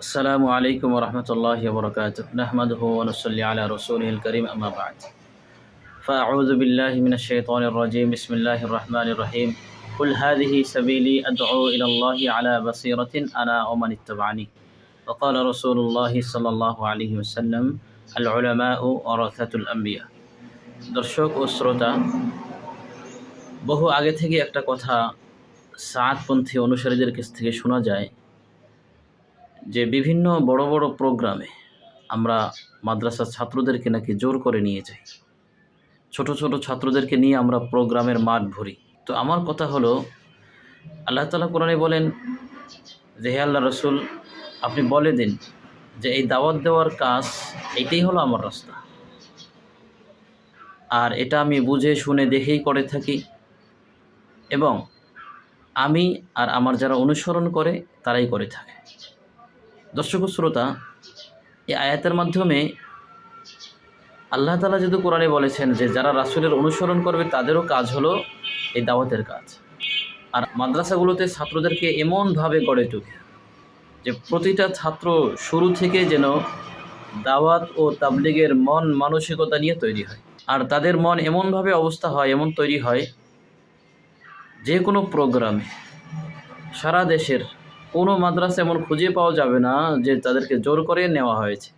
السلام عليكم ورحمة الله وبركاته نحمده ونصلي على رسوله الكريم أما بعد فأعوذ بالله من الشيطان الرجيم بسم الله الرحمن الرحيم قل هذه سبيلي أدعو إلى الله على بصيرة أنا ومن اتبعني وقال رسول الله صلى الله عليه وسلم العلماء ورثة الأنبياء দর্শক ও শ্রোতা বহু আগে থেকে একটা কথা সাআদপন্থী অনুসারীদের কাছ থেকে শোনা যায় যে বিভিন্ন বড় বড় প্রোগ্রামে আমরা মাদ্রাসার ছাত্রদেরকে নাকি জোর করে নিয়ে যাই, ছোট ছোট ছাত্রদেরকে নিয়ে আমরা প্রোগ্রামের মাঠ ভরি। তো আমার কথা হলো, আল্লাহ তাআলা কোরআনে বলেন যে হে আল্লাহ রসুল, আপনি বলে দিন যে এই দাওয়াত দেওয়ার কাজ এটাই হলো আমার রাস্তা, আর এটা আমি বুঝে শুনে দেখেই করে থাকি, এবং আমি আর আমার যারা অনুসরণ করে তারাই করে থাকে। দর্শক শ্রোতা, এই আয়াতের মাধ্যমে আল্লাহ তাআলা যদি কোরআনে বলেছেন যে যারা রাসূলের অনুসরণ করবে তাদেরও কাজ হলো এই দাওয়াতের কাজ, আর মাদ্রাসাগুলোতে ছাত্রদেরকে এমনভাবে গড়ে তোলে যে প্রতিটা ছাত্র শুরু থেকে যেন দাওয়াত ও তাবলীগের মন মানসিকতা নিয়ে তৈরি হয়, আর তাদের মন এমনভাবে অবস্থা হয়, এমন তৈরি হয় যে কোনো প্রোগ্রামে সারা দেশের কোনো মাদ্রাসা এমন খুঁজে পাওয়া যাবে না যে তাদেরকে জোর করে নেওয়া হয়েছে,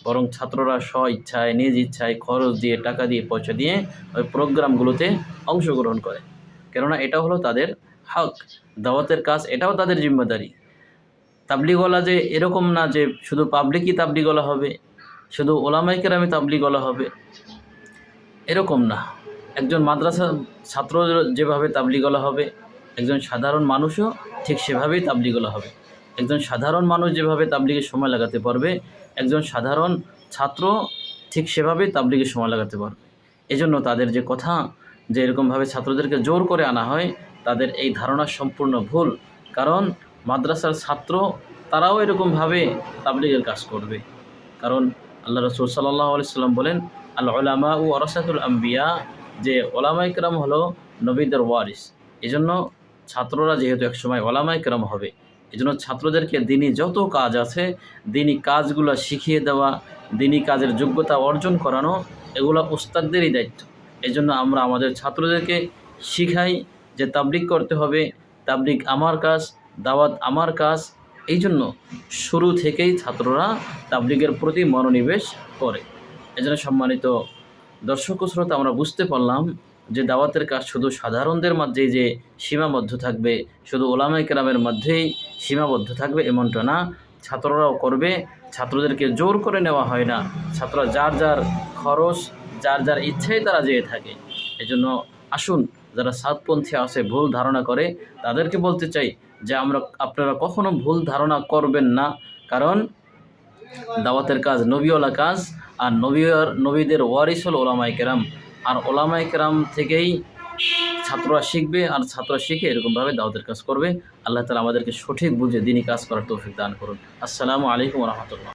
বরং ছাত্ররা স্ব ইচ্ছায় নিজ ইচ্ছায় খরচ দিয়ে, টাকা দিয়ে, পয়সা দিয়ে ওই প্রোগ্রামগুলোতে অংশগ্রহণ করে। কেননা এটা হলো তাদের হক, দাওয়াতের কাজ এটাও তাদের জিম্মেদারি। তাবলীগওয়ালা যে এরকম না যে শুধু পাবলিকই তাবলীগওয়ালা হবে, শুধু ওলামায়ে কেরামে তাবলীগওয়ালা হবে, এরকম না। একজন মাদ্রাসা ছাত্র যেভাবে তাবলীগওয়ালা হবে, একজন সাধারণ মানুষও ঠিক সেভাবেই তাবলীগওয়ালা হবে। একজন সাধারণ মানুষ যেভাবে তাবলীগে সময় লাগাতে পারবে, একজন সাধারণ ছাত্র ঠিক সেভাবেই তাবলীগে সময় লাগাতে পারবে। এজন্য তাদের যে কথা যে এরকমভাবে ছাত্রদেরকে জোর করে আনা হয়, তাদের এই ধারণা সম্পূর্ণ ভুল। কারণ মাদ্রাসার ছাত্র তারাও এরকমভাবে তাবলীগের কাজ করবে। কারণ আল্লাহ রাসূল সাল্লাল্লাহু আলাইহি সাল্লাম বলেন, আল উলামা ওয়ারাসাতুল আম্বিয়া, যে ওলামায়ে কেরাম হলো নবীদের ওয়ারিস। এজন্য ছাত্ররা যেহেতু একসময় ওলামায়ে কেরাম হবে, এজন্য ছাত্রদেরকে দিনই যত কাজ আছে, দিনই কাজগুলো শিখিয়ে দেওয়া, দিনই কাজের যোগ্যতা অর্জন করানো, এগুলো উস্তাদদেরই দায়িত্ব। এজন্য আমরা আমাদের ছাত্রদেরকে শিখাই যে তাবলীগ করতে হবে, তাবলীগ আমার কাজ, দাওয়াত আমার কাজ। এই জন্য শুরু থেকেই ছাত্ররা তাবলীগের প্রতি মনোনিবেশ করে। এজন্য সম্মানিত দর্শক ও শ্রোতা, আমরা বুঝতে পারলাম যে দাওয়াতের কাজ শুধু সাধারণদের মধ্যেই যে সীমাবদ্ধ থাকবে, শুধু ওলামায়ে কেরামের মধ্যেই সীমাবদ্ধ থাকবে এমনটা না, ছাত্ররাও করবে। ছাত্রদেরকে জোর করে নেওয়া হয় না, ছাত্ররা যার যার খরচ, যার যার ইচ্ছায় তারা যেয়ে থাকে। এজন্য আসুন, যারা সাতপন্থী আছে, ভুল ধারণা করে, তাদেরকে বলতে চাই যে আপনারা কখনো ভুল ধারণা করবেন না। কারণ দাওয়াতের কাজ নবীওয়ালা কাজ, আর নবীদের ওয়ারিস হল ওলামায়ে কেরাম, আর ওলামায়ে কেরাম থেকেই ছাত্ররা শিখবে, আর ছাত্ররা শিখে এরকমভাবে দাওয়াতের কাজ করবে। আল্লাহ তাআলা আমাদেরকে সঠিক বুঝে দিনই কাজ করার তৌফিক দান করুন। আসসালামু আলাইকুম ওয়া রাহমাতুল্লাহ।